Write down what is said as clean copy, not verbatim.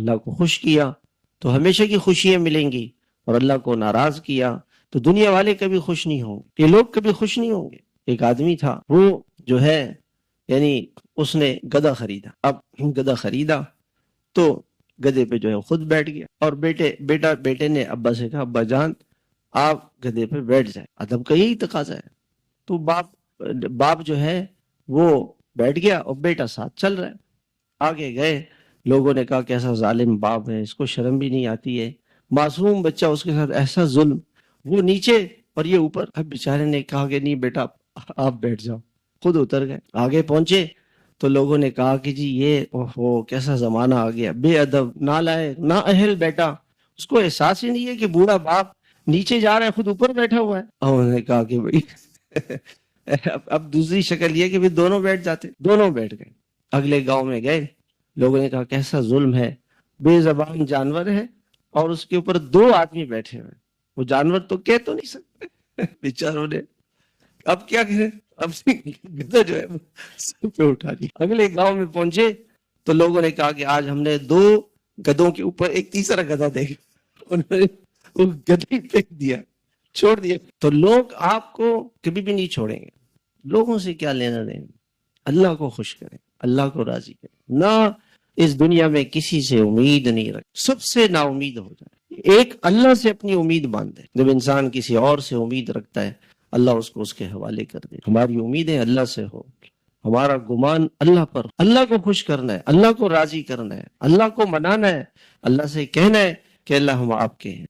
اللہ کو خوش کیا تو ہمیشہ کی خوشیاں ملیں گی، اور اللہ کو ناراض کیا تو دنیا والے کبھی خوش نہیں ہوں گے، یہ لوگ کبھی خوش نہیں ہوں گے۔ ایک آدمی تھا، وہ جو ہے یعنی اس نے گدھا خریدا۔ اب گدھا خریدا تو گدھے پہ جو ہے خود بیٹھ گیا، اور بیٹے نے ابا سے کہا ابا جان آپ گدھے پہ بیٹھ جائیں، ادب کا یہی تقاضا ہے۔ تو باپ جو ہے وہ بیٹھ گیا اور بیٹا ساتھ چل رہا ہے۔ آگے گئے، لوگوں نے کہا کیسا ظالم باپ ہے، اس کو شرم بھی نہیں آتی ہے، معصوم بچہ اس کے ساتھ ایسا ظلم، وہ نیچے اور یہ اوپر۔ اب بیچارے نے کہا کہ نہیں بیٹا آپ بیٹھ جاؤ، خود اتر گئے۔ آگے پہنچے تو لوگوں نے کہا کہ جی یہ اوہو کیسا زمانہ آ گیا، بے ادب، نالائق، نااہل بیٹا، اس کو احساس ہی نہیں ہے کہ بوڑھا باپ نیچے جا رہا ہے، خود اوپر بیٹھا ہوا ہے۔ اور انہوں نے کہا کہ بھائی اب دوسری شکل یہ کہ پھر دونوں بیٹھ جاتے، دونوں بیٹھ گئے۔ اگلے گاؤں میں گئے، لوگوں نے کہا کیسا ظلم ہے، بے زبان جانور ہے اور اس کے اوپر 2 آدمی بیٹھے ہوئے، وہ جانور تو کہہ تو نہیں سکتے بیچاروں نے، اب کیا کریں، اب گدھا جو ہے سر پہ اٹھا دیا۔ اگلے گاؤں میں پہنچے تو لوگوں نے کہا کہ آج ہم نے 2 گدھوں کے اوپر ایک تیسرا گدھا دیکھا، انہوں نے وہ گدھے پھینک دیا، چھوڑ دیا۔ تو لوگ آپ کو کبھی بھی نہیں چھوڑیں گے، لوگوں سے کیا لینا دینا، اللہ کو خوش کریں، اللہ کو راضی کریں، نہ اس دنیا میں کسی سے امید نہیں رکھ، سب سے نا امید ہو جائے، ایک اللہ سے اپنی امید باندھے۔ جب انسان کسی اور سے امید رکھتا ہے اللہ اس کو اس کے حوالے کر دے۔ ہماری امیدیں اللہ سے ہو، ہمارا گمان اللہ پر، اللہ کو خوش کرنا ہے، اللہ کو راضی کرنا ہے، اللہ کو منانا ہے، اللہ سے کہنا ہے کہ اللہ ہم آپ کے ہیں۔